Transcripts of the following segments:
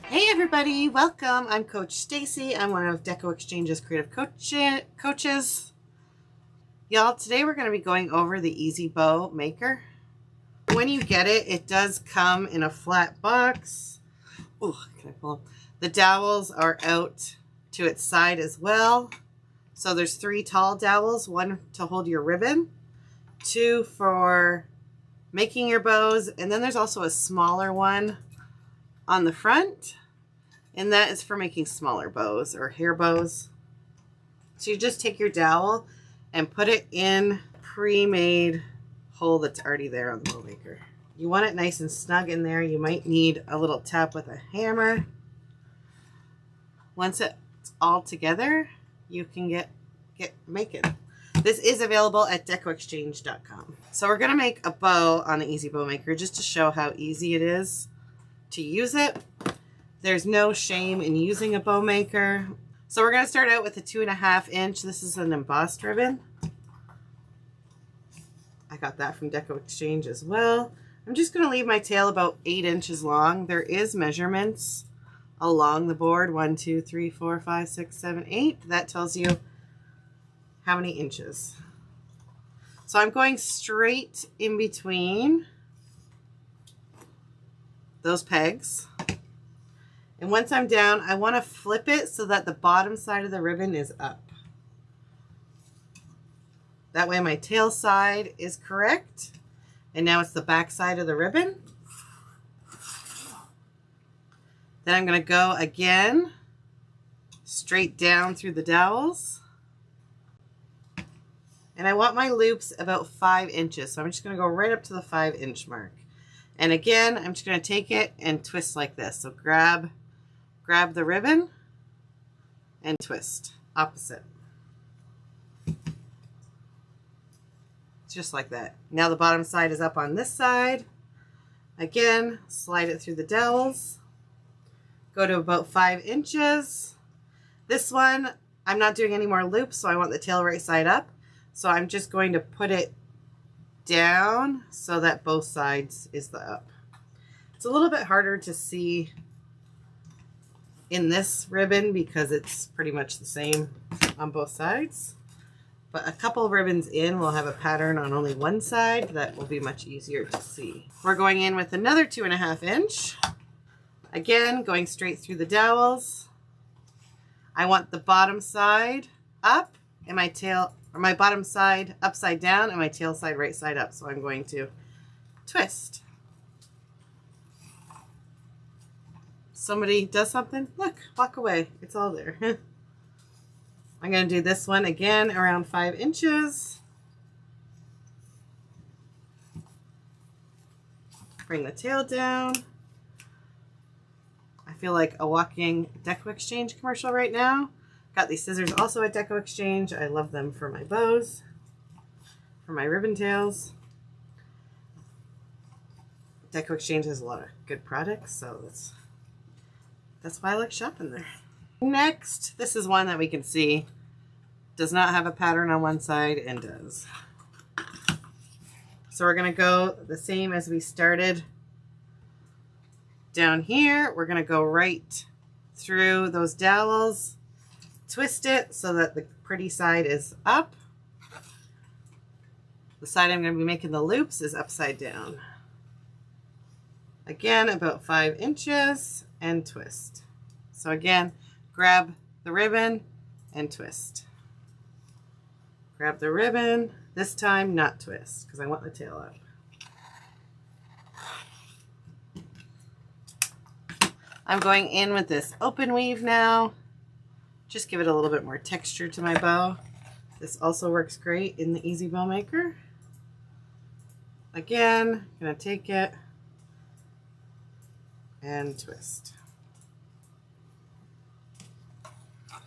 Hey everybody, welcome. I'm Coach Stacy. I'm one of Deco Exchange's creative coaches. Y'all, today we're going to be going over the Easy Bow Maker. When you get it, it does come in a flat box. Oh, can I pull up? The dowels are out to its side as well. So there's 3 tall dowels, 1 to hold your ribbon, 2 for making your bows, and then there's also a smaller one on the front. And that is for making smaller bows or hair bows. So you just take your dowel and put it in pre-made hole that's already there on the bow maker. You want it nice and snug in there. You might need a little tap with a hammer. Once it's all together, you can get making. This is available at decoexchange.com. So we're going to make a bow on the Easy Bow Maker just to show how easy it is to use it. There's no shame in using a bow maker. So we're going to start out with a 2.5 inch. This is an embossed ribbon. I got that from Deco Exchange as well. I'm just going to leave my tail about 8 inches long. There is measurements along the board. 1, 2, 3, 4, 5, 6, 7, 8. That tells you how many inches. So I'm going straight in between those pegs. And once I'm down, I want to flip it so that the bottom side of the ribbon is up. That way my tail side is correct. And now it's the back side of the ribbon. Then I'm going to go again, straight down through the dowels. And I want my loops about 5 inches. So I'm just going to go right up to the 5-inch mark. And again, I'm just going to take it and twist like this. So grab the ribbon and twist opposite. Just like that. Now the bottom side is up on this side. Again, slide it through the dowels. Go to about 5 inches. This one, I'm not doing any more loops, so I want the tail right side up. So I'm just going to put it down so that both sides is the up. It's a little bit harder to see in this ribbon because it's pretty much the same on both sides. But a couple ribbons in, we'll have a pattern on only one side that will be much easier to see. We're going in with another 2.5 inch. Again, going straight through the dowels. I want the bottom side up and my tail, or my bottom side upside down and my tail side right side up. So I'm going to twist. Somebody does something, look, walk away. It's all there. I'm going to do this one again around 5 inches. Bring the tail down. I feel like a walking Deco Exchange commercial right now. Got these scissors also at Deco Exchange. I love them for my bows, for my ribbon tails. Deco Exchange has a lot of good products, so that's why I like shopping there. Next, this is one that we can see does not have a pattern on one side and does. So we're going to go the same as we started down here. We're going to go right through those dowels, twist it so that the pretty side is up. The side I'm going to be making the loops is upside down. Again, about 5 inches and twist. So again, grab the ribbon and twist. Grab the ribbon, this time not twist because I want the tail up. I'm going in with this open weave now. Just give it a little bit more texture to my bow. This also works great in the Easy Bow Maker. Again, I'm going to take it and twist.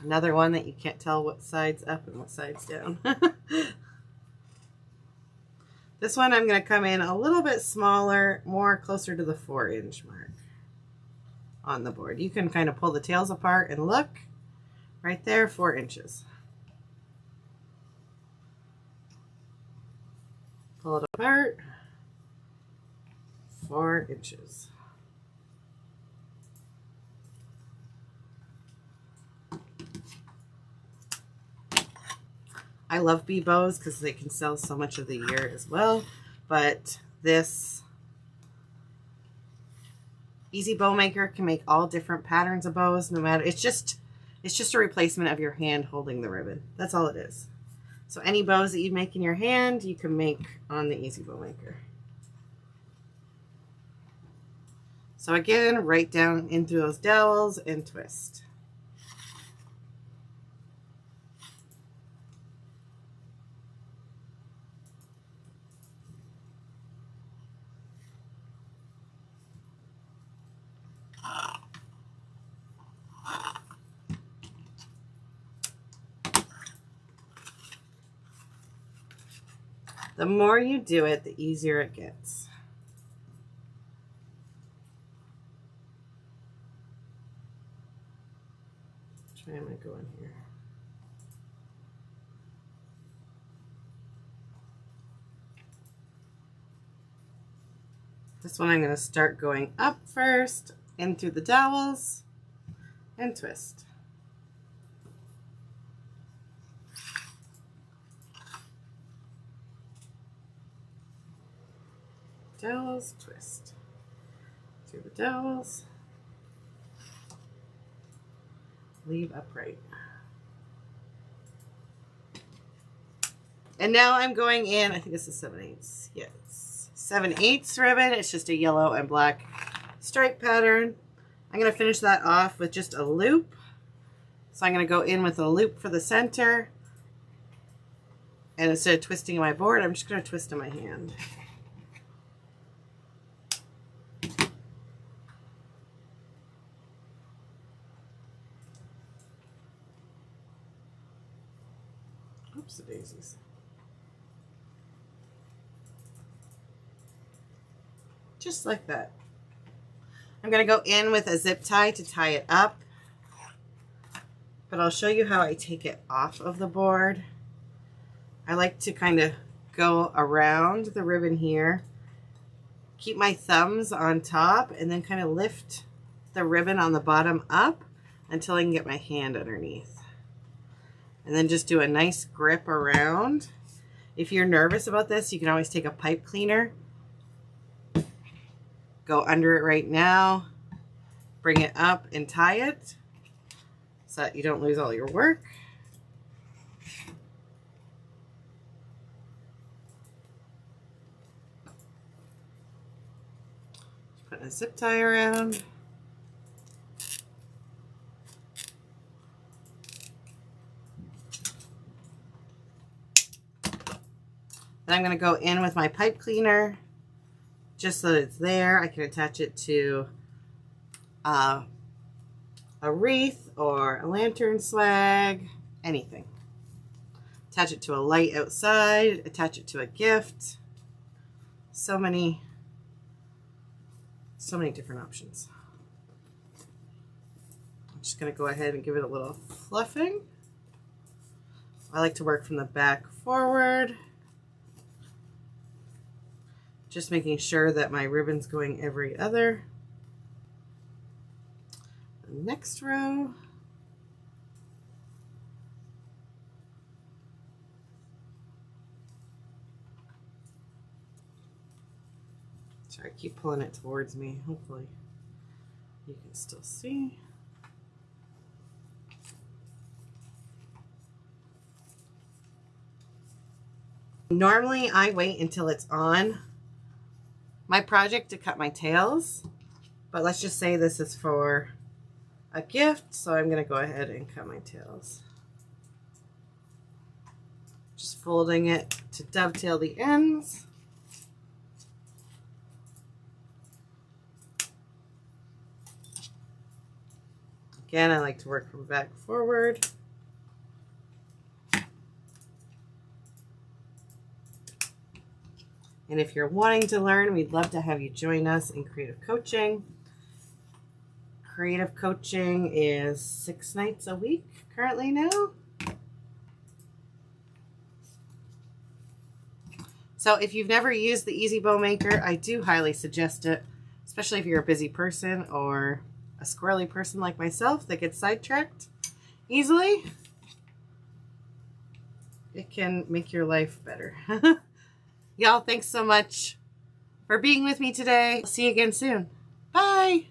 Another one that you can't tell what side's up and what side's down. This one I'm going to come in a little bit smaller, more closer to the 4-inch mark on the board. You can kind of pull the tails apart and look right there, 4 inches. Pull it apart, 4 inches. I love bee bows because they can sell so much of the year as well. But this Easy Bow Maker can make all different patterns of bows, no matter, it's just a replacement of your hand holding the ribbon. That's all it is. So any bows that you make in your hand, you can make on the Easy Bow Maker. So again, right down in through those dowels and twist. The more you do it, the easier it gets. Try and go in here. This one I'm going to start going up first, in through the dowels, and twist. Dowels, twist. Through the dowels. Leave upright. And now I'm going in, I think this is 7/8. Yes. 7/8 ribbon. It's just a yellow and black stripe pattern. I'm going to finish that off with just a loop. So I'm going to go in with a loop for the center. And instead of twisting my board, I'm just going to twist in my hand. Oops, the daisies. Just like that. I'm going to go in with a zip tie to tie it up. But I'll show you how I take it off of the board. I like to kind of go around the ribbon here, keep my thumbs on top, and then kind of lift the ribbon on the bottom up until I can get my hand underneath. And then just do a nice grip around. If you're nervous about this, you can always take a pipe cleaner, go under it right now, bring it up and tie it so that you don't lose all your work. Just putting a zip tie around. Then I'm going to go in with my pipe cleaner just so that it's there. I can attach it to a wreath or a lantern swag, anything. Attach it to a light outside, attach it to a gift. So many different options. I'm just going to go ahead and give it a little fluffing. I like to work from the back forward. Just making sure that my ribbon's going every other. The next row. Sorry, I keep pulling it towards me. Hopefully you can still see. Normally I wait until it's on my project to cut my tails, but let's just say this is for a gift, so I'm going to go ahead and cut my tails. Just folding it to dovetail the ends. Again, I like to work from back forward. And if you're wanting to learn, we'd love to have you join us in creative coaching. Creative coaching is 6 nights a week currently now. So if you've never used the Easy Bow Maker, I do highly suggest it, especially if you're a busy person or a squirrely person like myself that gets sidetracked easily. it can make your life better. Y'all, thanks so much for being with me today. I'll see you again soon. Bye.